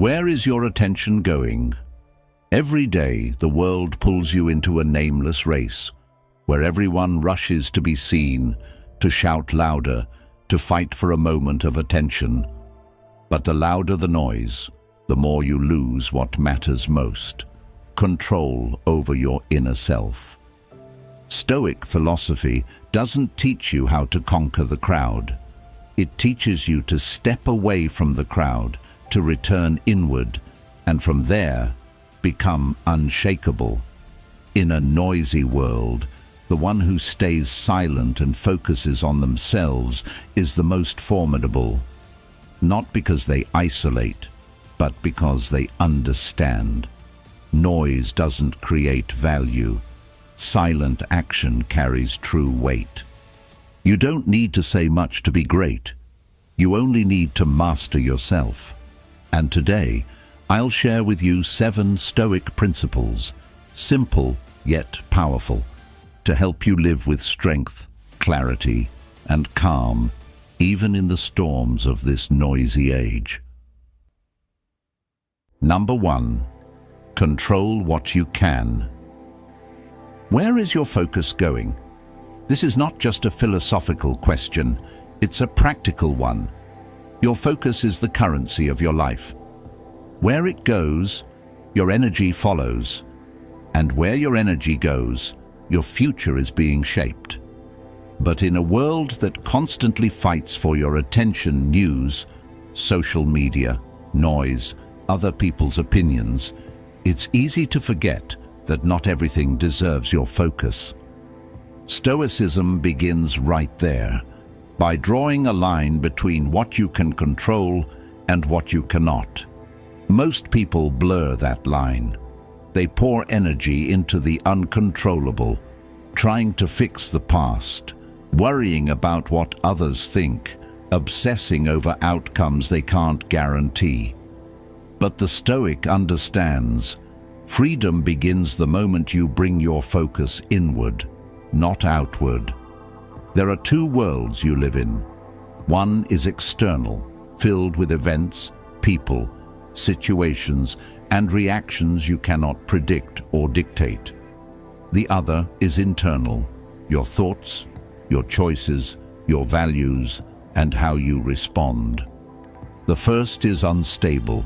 Where is your attention going? Every day, the world pulls you into a nameless race, where everyone rushes to be seen, to shout louder, to fight for a moment of attention. But the louder the noise, the more you lose what matters most: control over your inner self. Stoic philosophy doesn't teach you how to conquer the crowd. It teaches you to step away from the crowd, to return inward, and from there, become unshakable. In a noisy world, the one who stays silent and focuses on themselves is the most formidable, not because they isolate, but because they understand. Noise doesn't create value. Silent action carries true weight. You don't need to say much to be great. You only need to master yourself. And today, I'll share with you 7 Stoic principles, simple yet powerful, to help you live with strength, clarity, and calm, even in the storms of this noisy age. Number 1. Control what you can. Where is your focus going? This is not just a philosophical question, it's a practical one. Your focus is the currency of your life. Where it goes, your energy follows. And where your energy goes, your future is being shaped. But in a world that constantly fights for your attention, news, social media, noise, other people's opinions, it's easy to forget that not everything deserves your focus. Stoicism begins right there, by drawing a line between what you can control and what you cannot. Most people blur that line. They pour energy into the uncontrollable, trying to fix the past, worrying about what others think, obsessing over outcomes they can't guarantee. But the Stoic understands, freedom begins the moment you bring your focus inward, not outward. There are 2 worlds you live in. One is external, filled with events, people, situations, and reactions you cannot predict or dictate. The other is internal, your thoughts, your choices, your values, and how you respond. The first is unstable.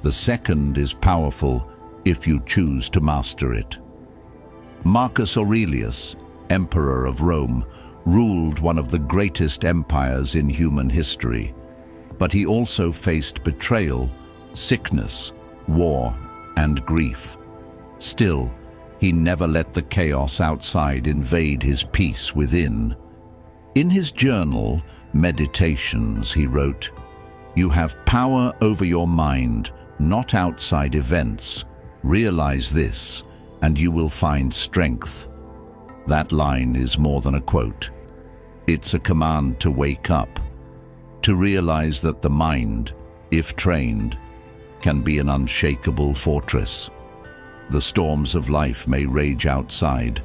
The second is powerful if you choose to master it. Marcus Aurelius, Emperor of Rome, ruled one of the greatest empires in human history, but he also faced betrayal, sickness, war, and grief. Still, he never let the chaos outside invade his peace within. In his journal, Meditations, he wrote, "You have power over your mind, not outside events. Realize this, and you will find strength." That line is more than a quote. It's a command to wake up, to realize that the mind, if trained, can be an unshakable fortress. The storms of life may rage outside,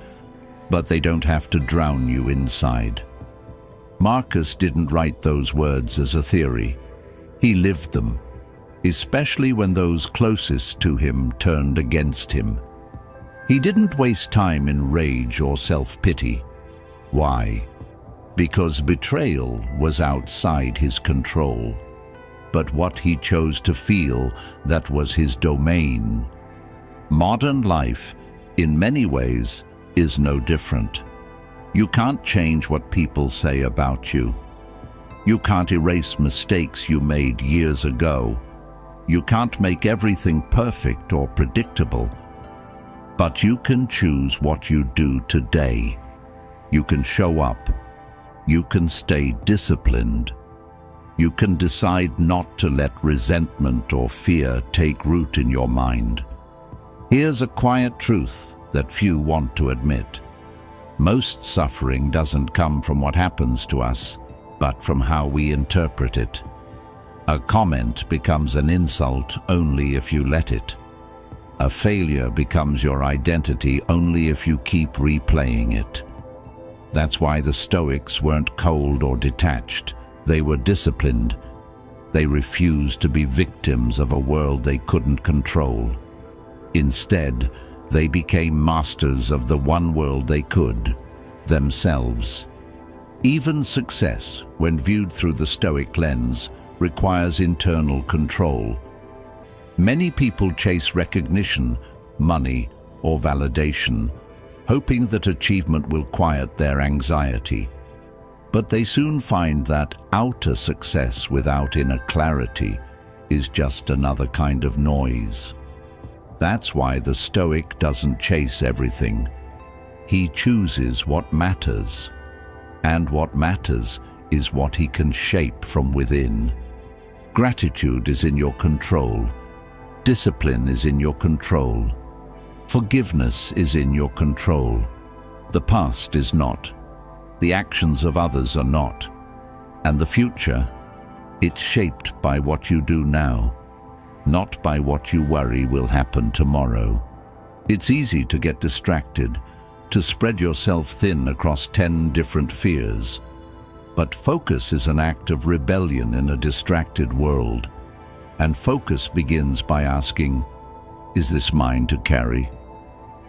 but they don't have to drown you inside. Marcus didn't write those words as a theory. He lived them, especially when those closest to him turned against him. He didn't waste time in rage or self-pity. Why? Because betrayal was outside his control. But what he chose to feel, that was his domain. Modern life, in many ways, is no different. You can't change what people say about you. You can't erase mistakes you made years ago. You can't make everything perfect or predictable. But you can choose what you do today. You can show up. You can stay disciplined. You can decide not to let resentment or fear take root in your mind. Here's a quiet truth that few want to admit. Most suffering doesn't come from what happens to us, but from how we interpret it. A comment becomes an insult only if you let it. A failure becomes your identity only if you keep replaying it. That's why the Stoics weren't cold or detached. They were disciplined. They refused to be victims of a world they couldn't control. Instead, they became masters of the one world they could, themselves. Even success, when viewed through the Stoic lens, requires internal control. Many people chase recognition, money, or validation, hoping that achievement will quiet their anxiety. But they soon find that outer success without inner clarity is just another kind of noise. That's why the Stoic doesn't chase everything. He chooses what matters. And what matters is what he can shape from within. Gratitude is in your control. Discipline is in your control. Forgiveness is in your control. The past is not. The actions of others are not. And the future, it's shaped by what you do now, not by what you worry will happen tomorrow. It's easy to get distracted, to spread yourself thin across 10 different fears. But focus is an act of rebellion in a distracted world. And focus begins by asking, is this mine to carry?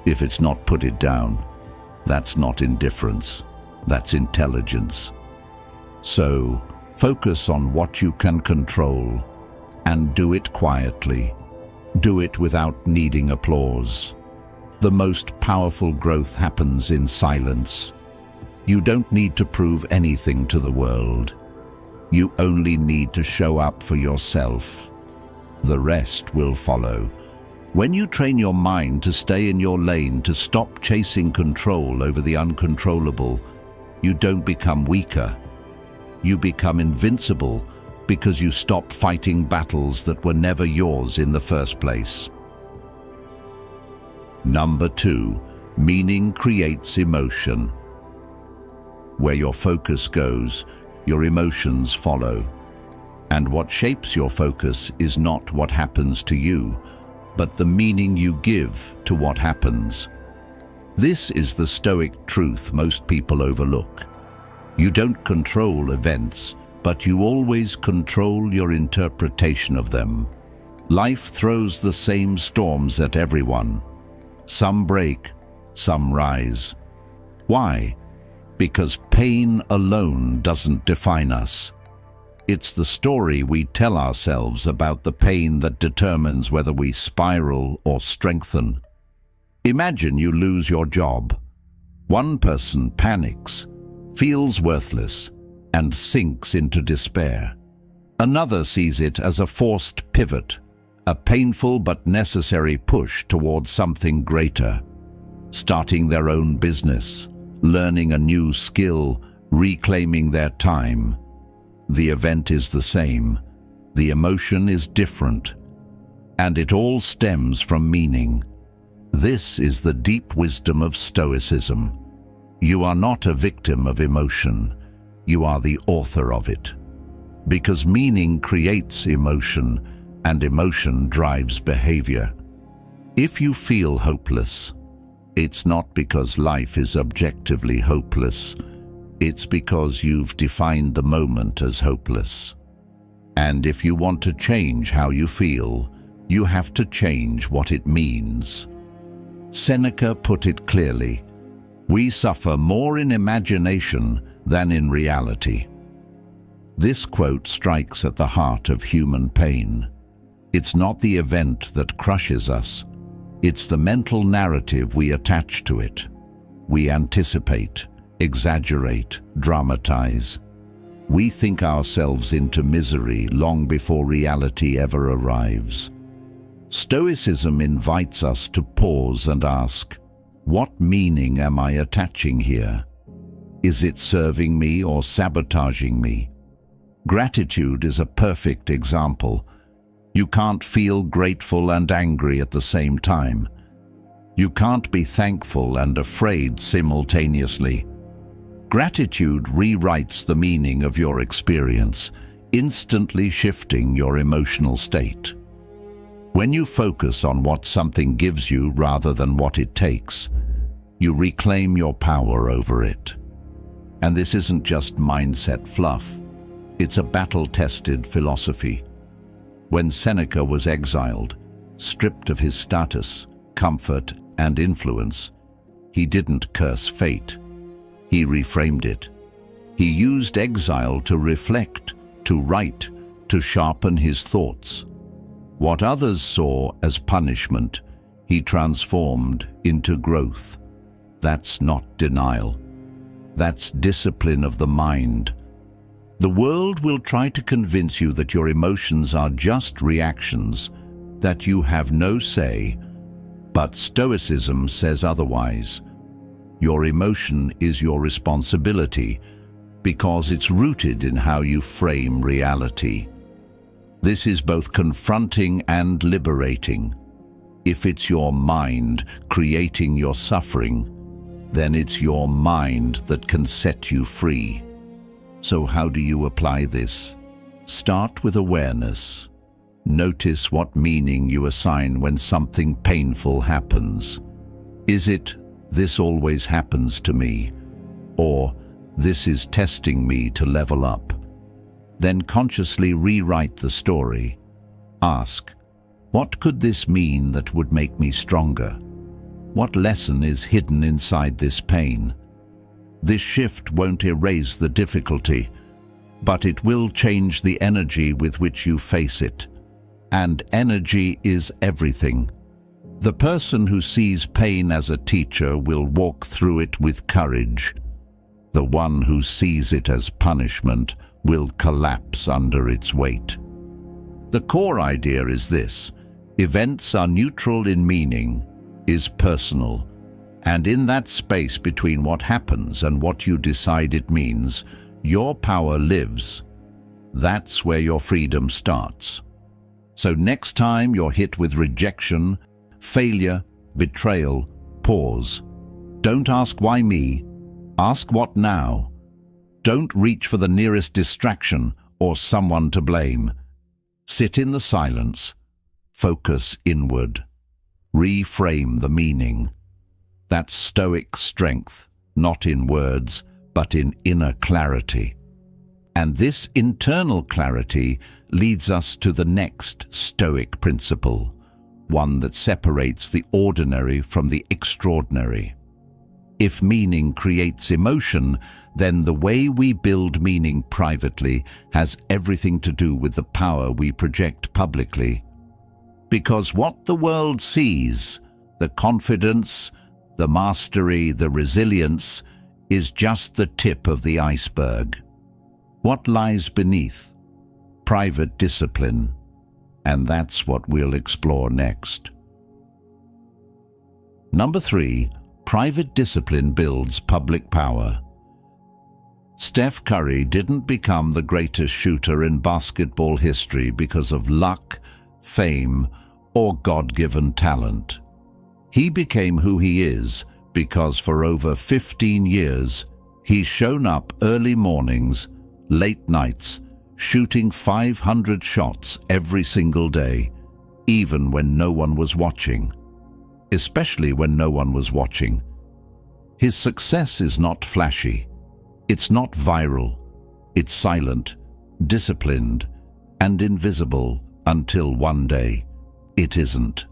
If it's not, put it down. That's not indifference. That's intelligence. So, focus on what you can control, and do it quietly. Do it without needing applause. The most powerful growth happens in silence. You don't need to prove anything to the world. You only need to show up for yourself. The rest will follow. When you train your mind to stay in your lane, to stop chasing control over the uncontrollable, you don't become weaker. You become invincible because you stop fighting battles that were never yours in the first place. Number 2, meaning creates emotion. Where your focus goes, your emotions follow. And what shapes your focus is not what happens to you, but the meaning you give to what happens. This is the Stoic truth most people overlook. You don't control events, but you always control your interpretation of them. Life throws the same storms at everyone. Some break, some rise. Why? Because pain alone doesn't define us. It's the story we tell ourselves about the pain that determines whether we spiral or strengthen. Imagine you lose your job. One person panics, feels worthless, and sinks into despair. Another sees it as a forced pivot, a painful but necessary push towards something greater. Starting their own business, learning a new skill, reclaiming their time. The event is the same. The emotion is different. And it all stems from meaning. This is the deep wisdom of Stoicism. You are not a victim of emotion. You are the author of it. Because meaning creates emotion, and emotion drives behavior. If you feel hopeless, it's not because life is objectively hopeless. It's because you've defined the moment as hopeless. And if you want to change how you feel, you have to change what it means. Seneca put it clearly, we suffer more in imagination than in reality. This quote strikes at the heart of human pain. It's not the event that crushes us. It's the mental narrative we attach to it. We anticipate, exaggerate, dramatize. We think ourselves into misery long before reality ever arrives. Stoicism invites us to pause and ask, what meaning am I attaching here? Is it serving me or sabotaging me? Gratitude is a perfect example. You can't feel grateful and angry at the same time. You can't be thankful and afraid simultaneously. Gratitude rewrites the meaning of your experience, instantly shifting your emotional state. When you focus on what something gives you rather than what it takes, you reclaim your power over it. And this isn't just mindset fluff. It's a battle-tested philosophy. When Seneca was exiled, stripped of his status, comfort, and influence, he didn't curse fate. He reframed it. He used exile to reflect, to write, to sharpen his thoughts. What others saw as punishment, he transformed into growth. That's not denial. That's discipline of the mind. The world will try to convince you that your emotions are just reactions, that you have no say, but Stoicism says otherwise. Your emotion is your responsibility because it's rooted in how you frame reality. This is both confronting and liberating. If it's your mind creating your suffering, then it's your mind that can set you free. So how do you apply this? Start with awareness. Notice what meaning you assign when something painful happens. Is it, "This always happens to me," or "This is testing me to level up"? Then consciously rewrite the story. Ask, what could this mean that would make me stronger? What lesson is hidden inside this pain? This shift won't erase the difficulty, but it will change the energy with which you face it. And energy is everything. The person who sees pain as a teacher will walk through it with courage. The one who sees it as punishment will collapse under its weight. The core idea is this: events are neutral in meaning, is personal, and in that space between what happens and what you decide it means, your power lives. That's where your freedom starts. So next time you're hit with rejection, failure, betrayal, pause. Don't ask why me, ask what now. Don't reach for the nearest distraction or someone to blame. Sit in the silence, focus inward, reframe the meaning. That's Stoic strength, not in words, but in inner clarity. And this internal clarity leads us to the next Stoic principle, one that separates the ordinary from the extraordinary. If meaning creates emotion, then the way we build meaning privately has everything to do with the power we project publicly. Because what the world sees, the confidence, the mastery, the resilience, is just the tip of the iceberg. What lies beneath? Private discipline. And that's what we'll explore next. Number 3, private discipline builds public power. Steph Curry didn't become the greatest shooter in basketball history because of luck, fame, or God-given talent. He became who he is because for over 15 years, he's shown up early mornings, late nights, shooting 500 shots every single day, even when no one was watching. Especially when no one was watching. His success is not flashy. It's not viral. It's silent, disciplined, and invisible until one day it isn't.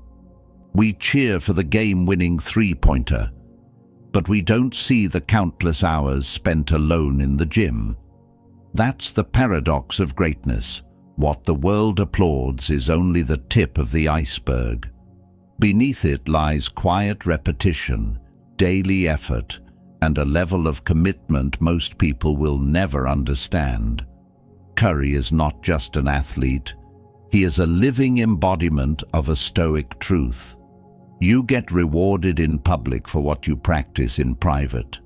We cheer for the game-winning three-pointer, but we don't see the countless hours spent alone in the gym. That's the paradox of greatness. What the world applauds is only the tip of the iceberg. Beneath it lies quiet repetition, daily effort, and a level of commitment most people will never understand. Curry is not just an athlete. He is a living embodiment of a Stoic truth. You get rewarded in public for what you practice in private.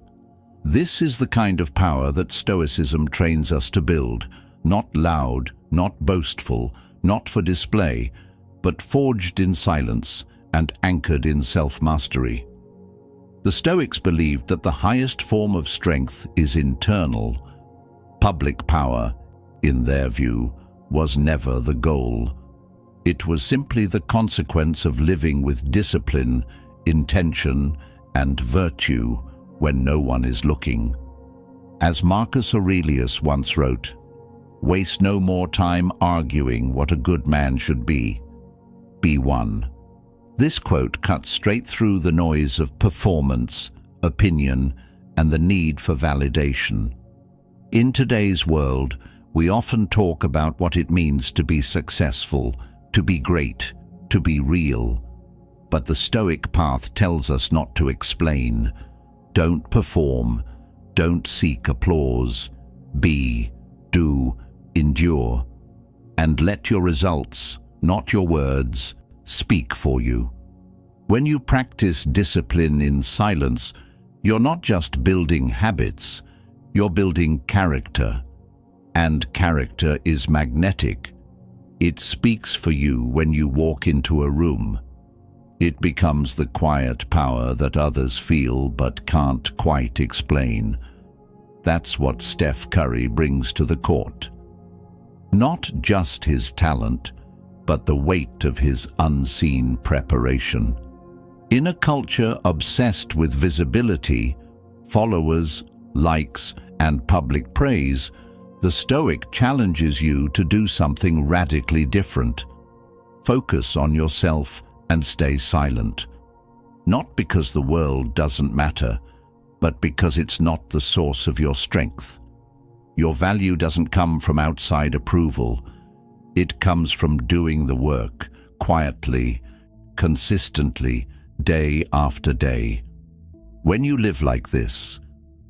This is the kind of power that Stoicism trains us to build, not loud, not boastful, not for display, but forged in silence and anchored in self-mastery. The Stoics believed that the highest form of strength is internal. Public power, in their view, was never the goal. It was simply the consequence of living with discipline, intention, and virtue when no one is looking. As Marcus Aurelius once wrote, Waste no more time arguing what a good man should be. Be one. This quote cuts straight through the noise of performance, opinion, and the need for validation. In today's world, we often talk about what it means to be successful, to be great, to be real. But the Stoic path tells us not to explain. Don't perform. Don't seek applause. Be, do, endure. And let your results, not your words, speak for you. When you practice discipline in silence, you're not just building habits, you're building character. And character is magnetic. It speaks for you when you walk into a room. It becomes the quiet power that others feel but can't quite explain. That's what Steph Curry brings to the court. Not just his talent, but the weight of his unseen preparation. In a culture obsessed with visibility, followers, likes, and public praise, the Stoic challenges you to do something radically different. Focus on yourself and stay silent. Not because the world doesn't matter, but because it's not the source of your strength. Your value doesn't come from outside approval. It comes from doing the work, quietly, consistently, day after day. When you live like this,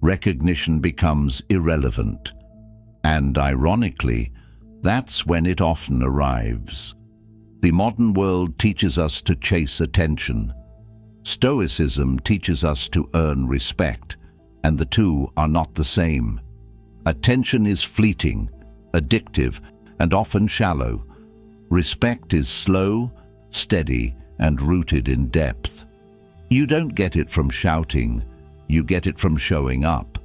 recognition becomes irrelevant. And ironically, that's when it often arrives. The modern world teaches us to chase attention. Stoicism teaches us to earn respect, and the two are not the same. Attention is fleeting, addictive, and often shallow. Respect is slow, steady, and rooted in depth. You don't get it from shouting, you get it from showing up,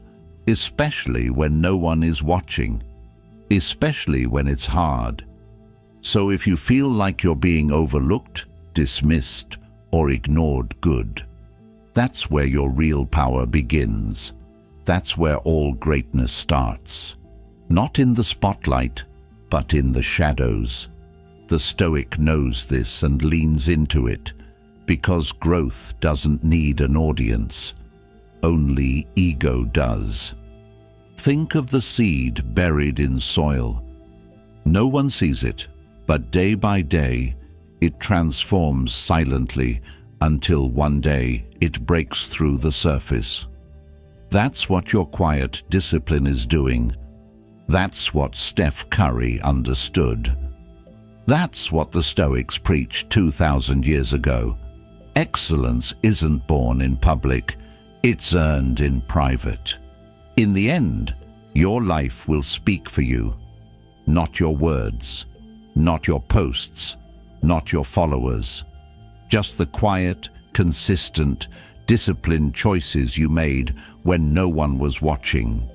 especially when no one is watching, especially when it's hard. So if you feel like you're being overlooked, dismissed, or ignored, good. That's where your real power begins. That's where all greatness starts. Not in the spotlight, but in the shadows. The Stoic knows this and leans into it, because growth doesn't need an audience. Only ego does. Think of the seed buried in soil. No one sees it, but day by day, it transforms silently until one day it breaks through the surface. That's what your quiet discipline is doing. That's what Steph Curry understood. That's what the Stoics preached 2,000 years ago. Excellence isn't born in public, it's earned in private. In the end, your life will speak for you. Not your words, not your posts, not your followers. Just the quiet, consistent, disciplined choices you made when no one was watching.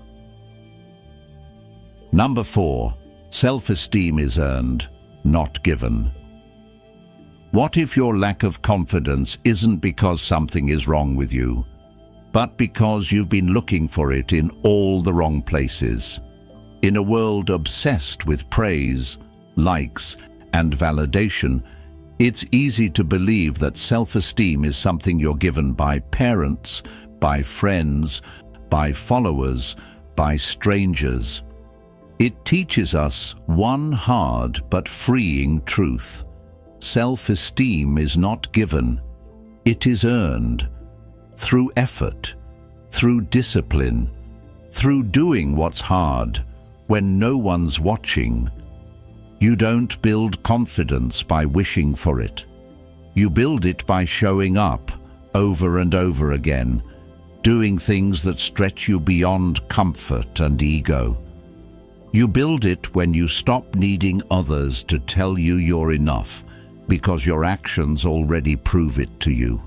Number 4, self-esteem is earned, not given. What if your lack of confidence isn't because something is wrong with you, but because you've been looking for it in all the wrong places? In a world obsessed with praise, likes, and validation, it's easy to believe that self-esteem is something you're given by parents, by friends, by followers, by strangers. It teaches us one hard but freeing truth. Self-esteem is not given, it is earned. Through effort, through discipline, through doing what's hard when no one's watching. You don't build confidence by wishing for it. You build it by showing up over and over again, doing things that stretch you beyond comfort and ego. You build it when you stop needing others to tell you you're enough, because your actions already prove it to you.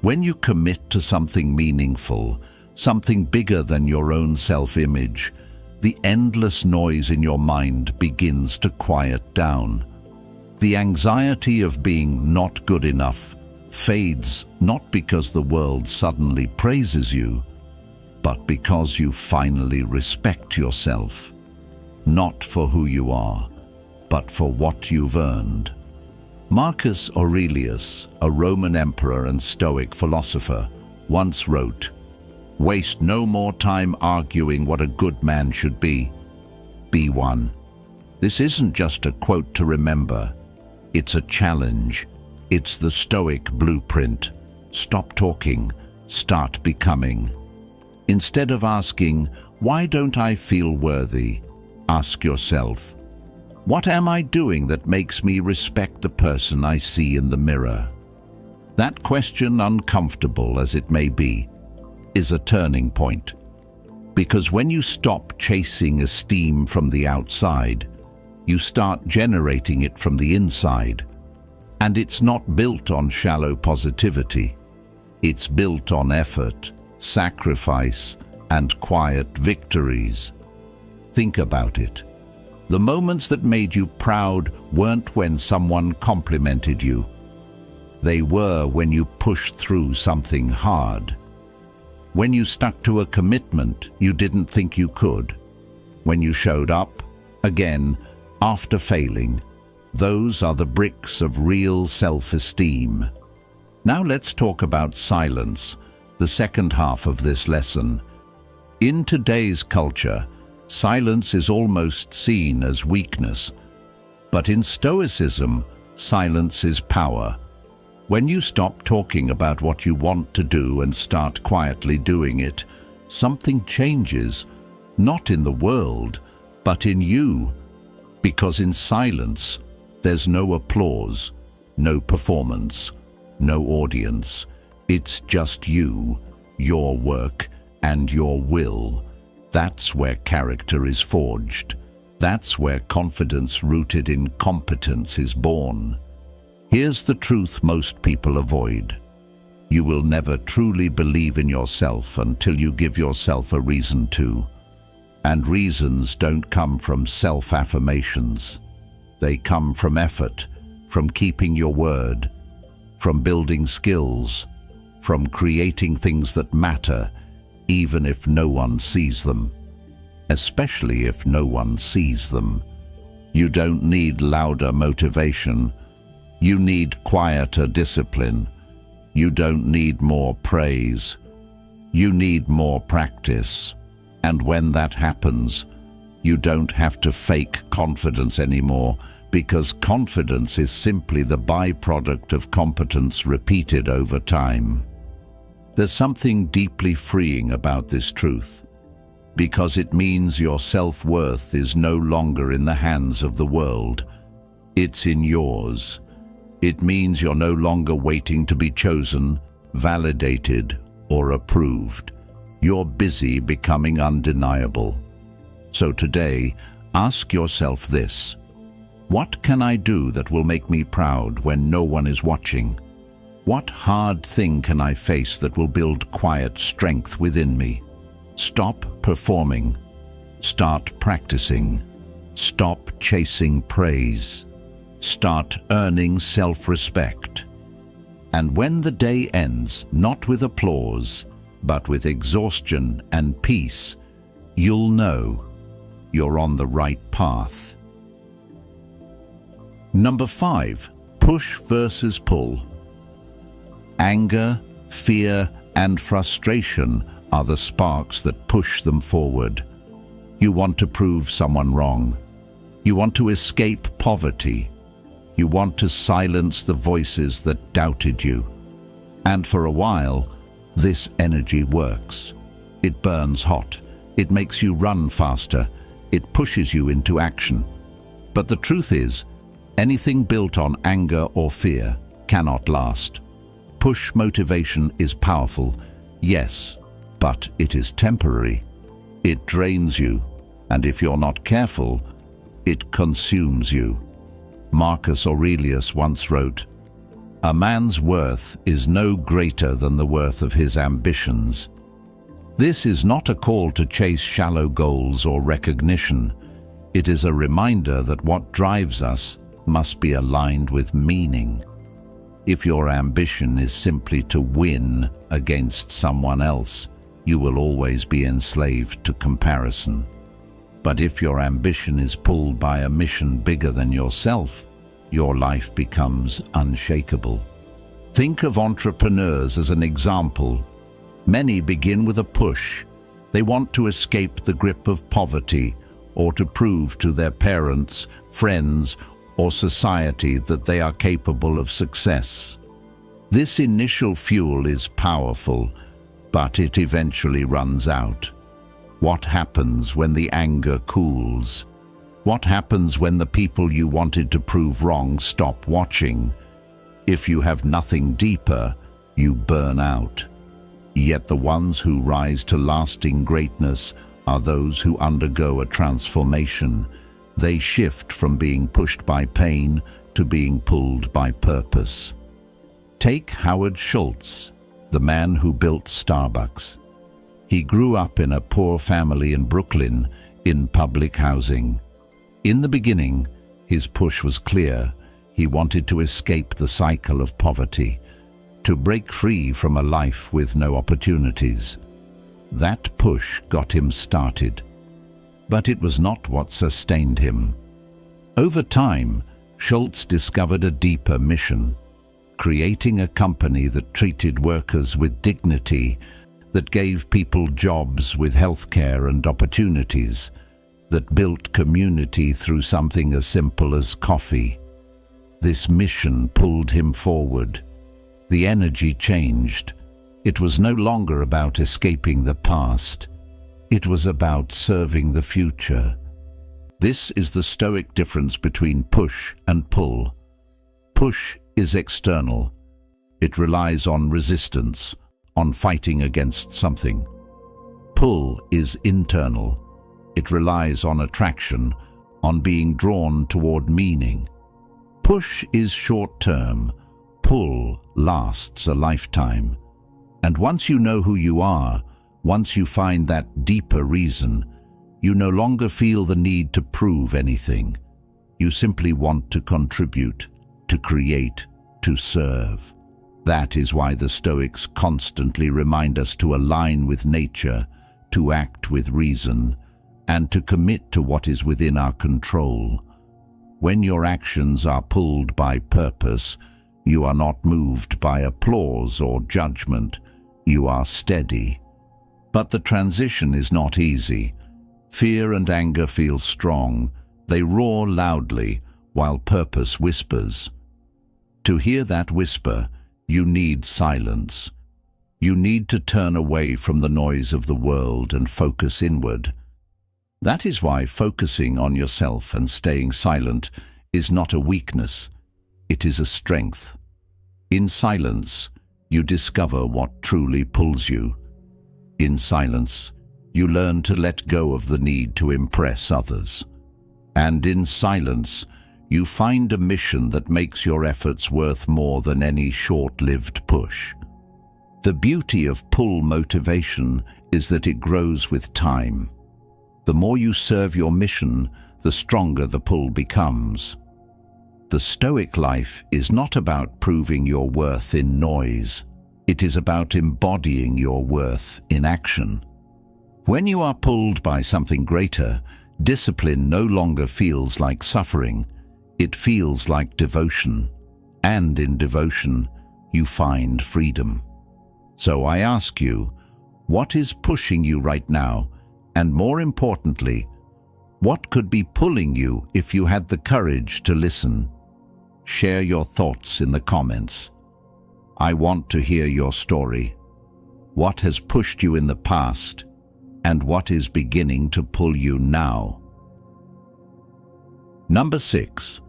When you commit to something meaningful, something bigger than your own self-image, the endless noise in your mind begins to quiet down. The anxiety of being not good enough fades not because the world suddenly praises you, but because you finally respect yourself. not for who you are, but for what you've earned. Marcus Aurelius, a Roman emperor and Stoic philosopher, once wrote, "Waste no more time arguing what a good man should be. Be one." This isn't just a quote to remember. It's a challenge. It's the Stoic blueprint. Stop talking, start becoming. Instead of asking, "Why don't I feel worthy?" ask yourself, "What am I doing that makes me respect the person I see in the mirror?" That question, uncomfortable as it may be, is a turning point. Because when you stop chasing esteem from the outside, you start generating it from the inside. And it's not built on shallow positivity. It's built on effort, sacrifice, and quiet victories. Think about it. The moments that made you proud weren't when someone complimented you. They were when you pushed through something hard. When you stuck to a commitment you didn't think you could. When you showed up, again, after failing. Those are the bricks of real self-esteem. Now let's talk about silence, the second half of this lesson. In today's culture, silence is almost seen as weakness. But in Stoicism, silence is power. When you stop talking about what you want to do and start quietly doing it, something changes, not in the world, but in you. Because in silence, there's no applause, no performance, no audience. It's just you, your work, and your will. That's where character is forged. That's where confidence rooted in competence is born. Here's the truth most people avoid. You will never truly believe in yourself until you give yourself a reason to. And reasons don't come from self-affirmations. They come from effort, from keeping your word, from building skills, from creating things that matter, even if no one sees them. Especially if no one sees them. You don't need louder motivation. You need quieter discipline. You don't need more praise. You need more practice. And when that happens, you don't have to fake confidence anymore, because confidence is simply the byproduct of competence repeated over time. There's something deeply freeing about this truth, because it means your self-worth is no longer in the hands of the world. It's in yours. It means you're no longer waiting to be chosen, validated, or approved. You're busy becoming undeniable. So today, ask yourself this: what can I do that will make me proud when no one is watching? What hard thing can I face that will build quiet strength within me? Stop performing. Start practicing. Stop chasing praise. Start earning self-respect. And when the day ends, not with applause, but with exhaustion and peace, you'll know you're on the right path. Number 5. Push versus pull. Anger, fear, and frustration are the sparks that push them forward. You want to prove someone wrong. You want to escape poverty. You want to silence the voices that doubted you. And for a while, this energy works. It burns hot. It makes you run faster. It pushes you into action. But the truth is, anything built on anger or fear cannot last. Push motivation is powerful, yes, but it is temporary. It drains you, and if you're not careful, it consumes you. Marcus Aurelius once wrote, "A man's worth is no greater than the worth of his ambitions." This is not a call to chase shallow goals or recognition. It is a reminder that what drives us must be aligned with meaning. If your ambition is simply to win against someone else, you will always be enslaved to comparison. But if your ambition is pulled by a mission bigger than yourself, your life becomes unshakable. Think of entrepreneurs as an example. Many begin with a push. They want to escape the grip of poverty, or to prove to their parents, friends, or society that they are capable of success. This initial fuel is powerful, but it eventually runs out. What happens when the anger cools? What happens when the people you wanted to prove wrong stop watching? If you have nothing deeper, you burn out. Yet the ones who rise to lasting greatness are those who undergo a transformation. They shift from being pushed by pain to being pulled by purpose. Take Howard Schultz, the man who built Starbucks. He grew up in a poor family in Brooklyn, in public housing. In the beginning, his push was clear. He wanted to escape the cycle of poverty, to break free from a life with no opportunities. That push got him started, but it was not what sustained him. Over time, Schultz discovered a deeper mission, creating a company that treated workers with dignity, that gave people jobs with healthcare and opportunities, that built community through something as simple as coffee. This mission pulled him forward. The energy changed. It was no longer about escaping the past. It was about serving the future. This is the Stoic difference between push and pull. Push is external. It relies on resistance, on fighting against something. Pull is internal. It relies on attraction, on being drawn toward meaning. Push is short-term. Pull lasts a lifetime. And once you know who you are, once you find that deeper reason, you no longer feel the need to prove anything. You simply want to contribute, to create, to serve. That is why the Stoics constantly remind us to align with nature, to act with reason, and to commit to what is within our control. When your actions are pulled by purpose, you are not moved by applause or judgment. You are steady. But the transition is not easy. Fear and anger feel strong. They roar loudly, while purpose whispers. To hear that whisper, you need silence. You need to turn away from the noise of the world and focus inward. That is why focusing on yourself and staying silent is not a weakness. It is a strength. In silence, you discover what truly pulls you. In silence, you learn to let go of the need to impress others. And in silence, you find a mission that makes your efforts worth more than any short-lived push. The beauty of pull motivation is that it grows with time. The more you serve your mission, the stronger the pull becomes. The Stoic life is not about proving your worth in noise. It is about embodying your worth in action. When you are pulled by something greater, discipline no longer feels like suffering. It feels like devotion. And in devotion, you find freedom. So I ask you, what is pushing you right now? And more importantly, what could be pulling you if you had the courage to listen? Share your thoughts in the comments. I want to hear your story. What has pushed you in the past, and what is beginning to pull you now? Number 6.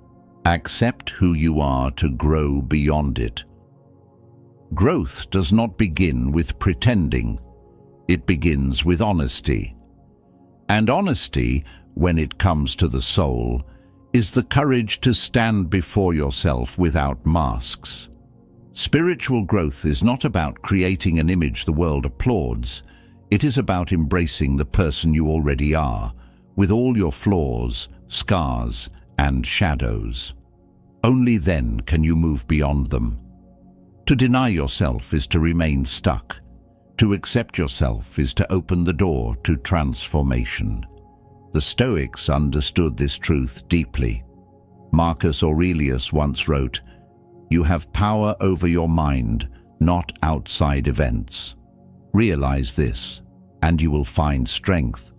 Accept who you are to grow beyond it. Growth does not begin with pretending. It begins with honesty. And honesty, when it comes to the soul, is the courage to stand before yourself without masks. Spiritual growth is not about creating an image the world applauds. It is about embracing the person you already are, with all your flaws, scars, and shadows. Only then can you move beyond them. To deny yourself is to remain stuck. To accept yourself is to open the door to transformation. The Stoics understood this truth deeply. Marcus Aurelius once wrote, "You have power over your mind, not outside events. Realize this, and you will find strength."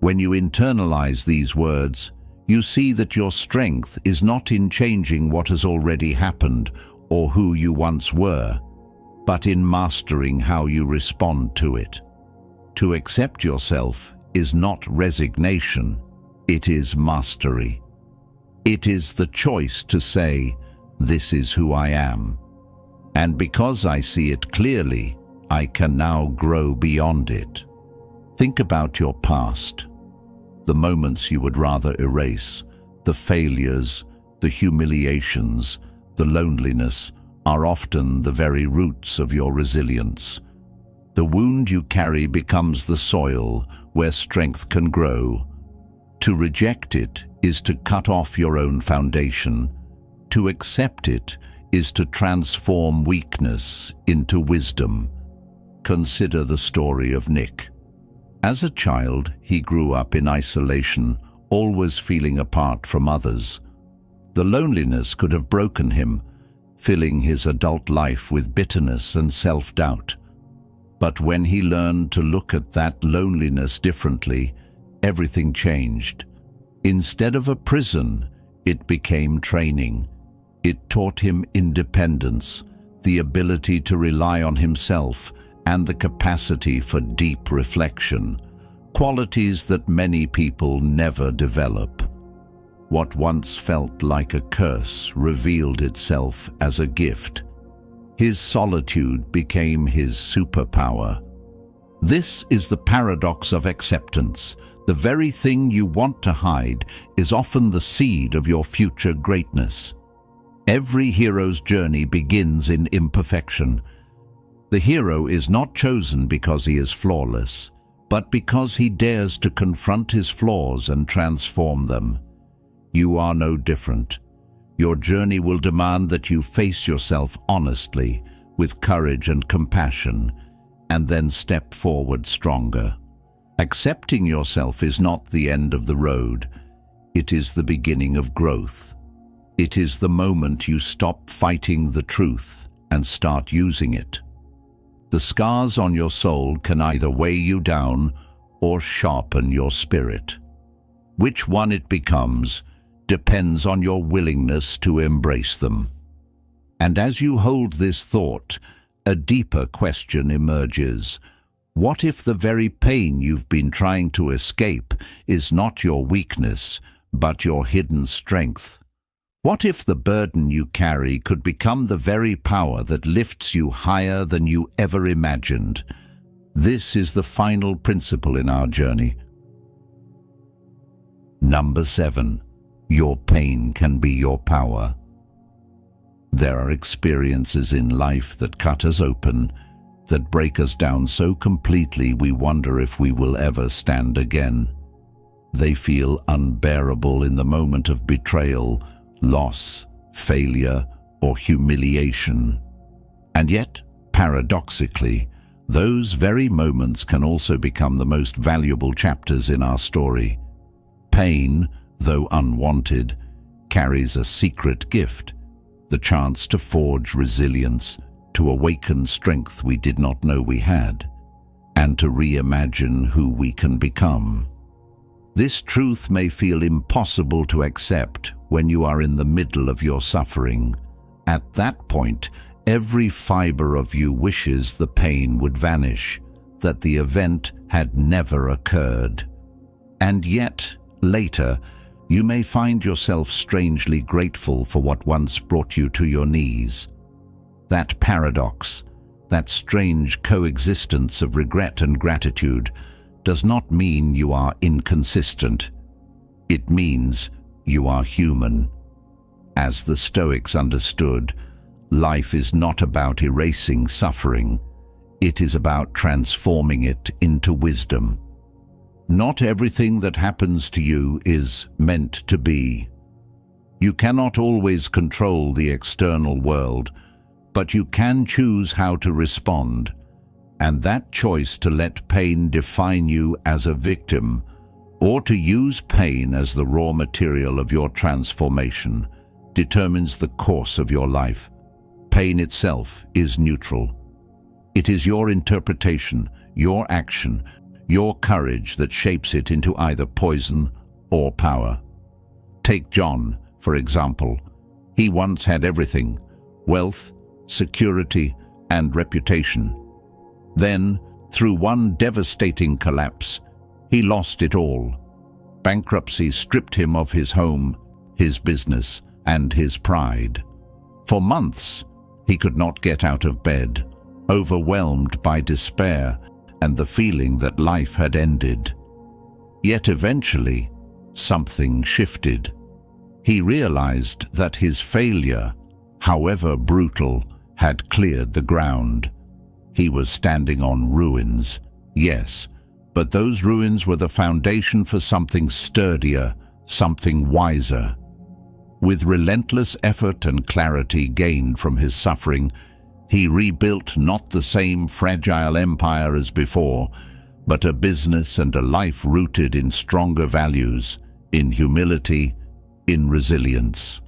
When you internalize these words, you see that your strength is not in changing what has already happened or who you once were, but in mastering how you respond to it. To accept yourself is not resignation, it is mastery. It is the choice to say, "This is who I am. And because I see it clearly, I can now grow beyond it." Think about your past. The moments you would rather erase, the failures, the humiliations, the loneliness are often the very roots of your resilience. The wound you carry becomes the soil where strength can grow. To reject it is to cut off your own foundation. To accept it is to transform weakness into wisdom. Consider the story of Nick. As a child, he grew up in isolation, always feeling apart from others. The loneliness could have broken him, filling his adult life with bitterness and self-doubt. But when he learned to look at that loneliness differently, everything changed. Instead of a prison, it became training. It taught him independence, the ability to rely on himself, and the capacity for deep reflection, qualities that many people never develop. What once felt like a curse revealed itself as a gift. His solitude became his superpower. This is the paradox of acceptance. The very thing you want to hide is often the seed of your future greatness. Every hero's journey begins in imperfection. The hero is not chosen because he is flawless, but because he dares to confront his flaws and transform them. You are no different. Your journey will demand that you face yourself honestly, with courage and compassion, and then step forward stronger. Accepting yourself is not the end of the road. It is the beginning of growth. It is the moment you stop fighting the truth and start using it. The scars on your soul can either weigh you down or sharpen your spirit. Which one it becomes depends on your willingness to embrace them. And as you hold this thought, a deeper question emerges. What if the very pain you've been trying to escape is not your weakness, but your hidden strength? What if the burden you carry could become the very power that lifts you higher than you ever imagined? This is the final principle in our journey. Number 7. Your pain can be your power. There are experiences in life that cut us open, that break us down so completely we wonder if we will ever stand again. They feel unbearable in the moment of betrayal, loss, failure, or humiliation. And yet, paradoxically, those very moments can also become the most valuable chapters in our story. Pain, though unwanted, carries a secret gift, the chance to forge resilience, to awaken strength we did not know we had, and to reimagine who we can become. This truth may feel impossible to accept when you are in the middle of your suffering. At that point, every fiber of you wishes the pain would vanish, that the event had never occurred. And yet, later, you may find yourself strangely grateful for what once brought you to your knees. That paradox, that strange coexistence of regret and gratitude, does not mean you are inconsistent. It means you are human. As the Stoics understood, life is not about erasing suffering. It is about transforming it into wisdom. Not everything that happens to you is meant to be. You cannot always control the external world, but you can choose how to respond. And that choice to let pain define you as a victim or to use pain as the raw material of your transformation, determines the course of your life. Pain itself is neutral. It is your interpretation, your action, your courage that shapes it into either poison or power. Take John, for example. He once had everything: wealth, security, and reputation. Then, through one devastating collapse, he lost it all. Bankruptcy stripped him of his home, his business, and his pride. For months, he could not get out of bed, overwhelmed by despair and the feeling that life had ended. Yet eventually, something shifted. He realized that his failure, however brutal, had cleared the ground. He was standing on ruins, yes, but those ruins were the foundation for something sturdier, something wiser. With relentless effort and clarity gained from his suffering, he rebuilt not the same fragile empire as before, but a business and a life rooted in stronger values, in humility, in resilience.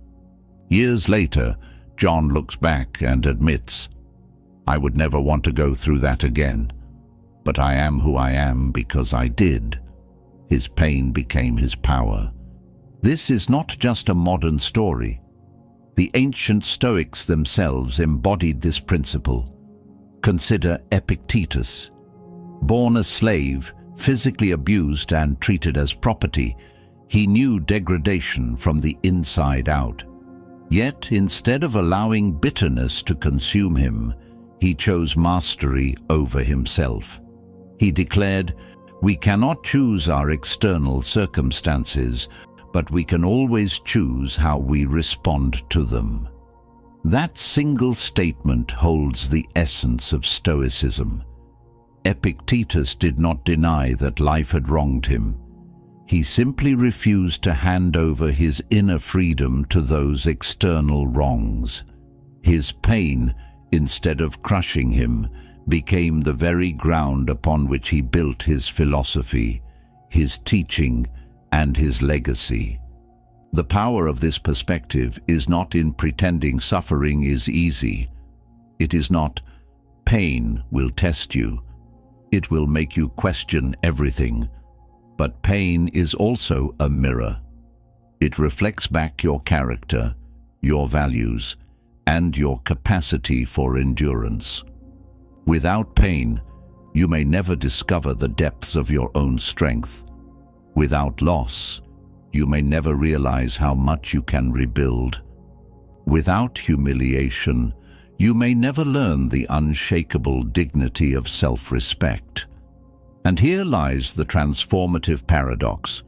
Years later, John looks back and admits, "I would never want to go through that again, but I am who I am because I did." His pain became his power. This is not just a modern story. The ancient Stoics themselves embodied this principle. Consider Epictetus. Born a slave, physically abused and treated as property, he knew degradation from the inside out. Yet, instead of allowing bitterness to consume him, he chose mastery over himself. He declared, "We cannot choose our external circumstances, but we can always choose how we respond to them." That single statement holds the essence of Stoicism. Epictetus did not deny that life had wronged him. He simply refused to hand over his inner freedom to those external wrongs. His pain, instead of crushing him, became the very ground upon which he built his philosophy, his teaching, and his legacy. The power of this perspective is not in pretending suffering is easy. It is not, "Pain will test you. It will make you question everything." But pain is also a mirror. It reflects back your character, your values, and your capacity for endurance. Without pain, you may never discover the depths of your own strength. Without loss, you may never realize how much you can rebuild. Without humiliation, you may never learn the unshakable dignity of self-respect. And here lies the transformative paradox.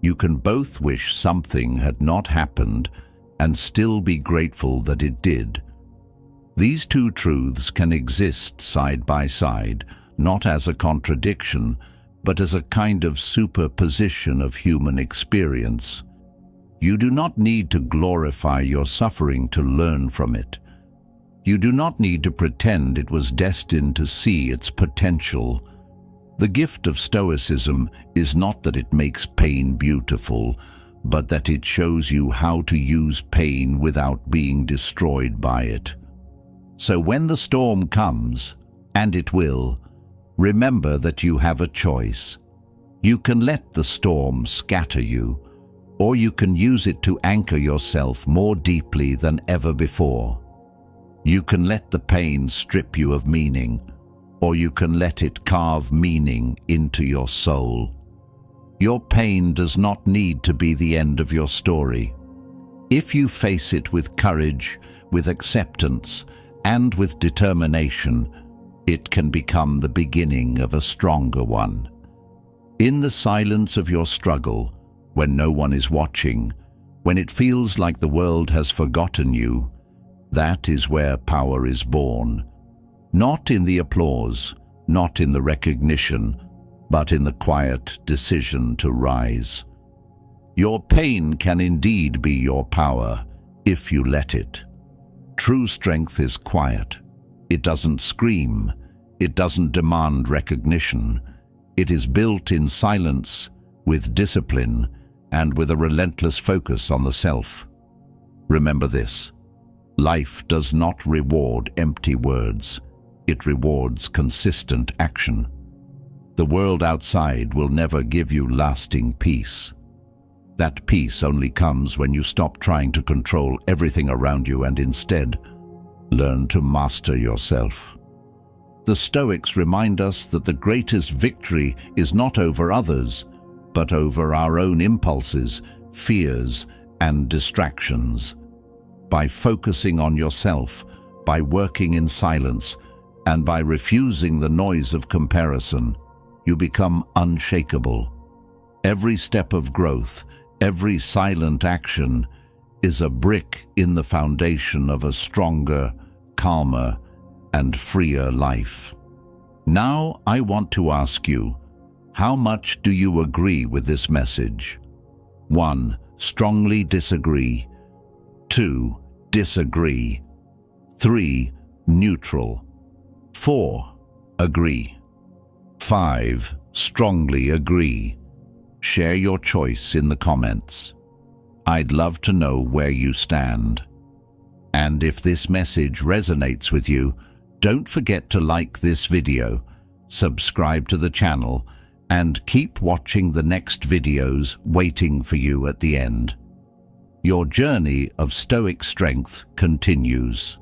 You can both wish something had not happened and still be grateful that it did. These two truths can exist side by side, not as a contradiction, but as a kind of superposition of human experience. You do not need to glorify your suffering to learn from it. You do not need to pretend it was destined to see its potential. The gift of Stoicism is not that it makes pain beautiful, but that it shows you how to use pain without being destroyed by it. So when the storm comes, and it will, remember that you have a choice. You can let the storm scatter you, or you can use it to anchor yourself more deeply than ever before. You can let the pain strip you of meaning, or you can let it carve meaning into your soul. Your pain does not need to be the end of your story. If you face it with courage, with acceptance, and with determination, it can become the beginning of a stronger one. In the silence of your struggle, when no one is watching, when it feels like the world has forgotten you, that is where power is born. Not in the applause, not in the recognition, but in the quiet decision to rise. Your pain can indeed be your power, if you let it. True strength is quiet. It doesn't scream. It doesn't demand recognition. It is built in silence, with discipline, and with a relentless focus on the self. Remember this: life does not reward empty words. It rewards consistent action. The world outside will never give you lasting peace. That peace only comes when you stop trying to control everything around you and instead learn to master yourself. The Stoics remind us that the greatest victory is not over others, but over our own impulses, fears, and distractions. By focusing on yourself, by working in silence, and by refusing the noise of comparison, you become unshakable. Every step of growth, every silent action, is a brick in the foundation of a stronger, calmer, and freer life. Now I want to ask you, how much do you agree with this message? 1. Strongly disagree. 2. Disagree. 3. Neutral. 4. Agree. 5. Strongly agree. Share your choice in the comments. I'd love to know where you stand. And if this message resonates with you, don't forget to like this video, subscribe to the channel, and keep watching the next videos waiting for you at the end. Your journey of Stoic strength continues.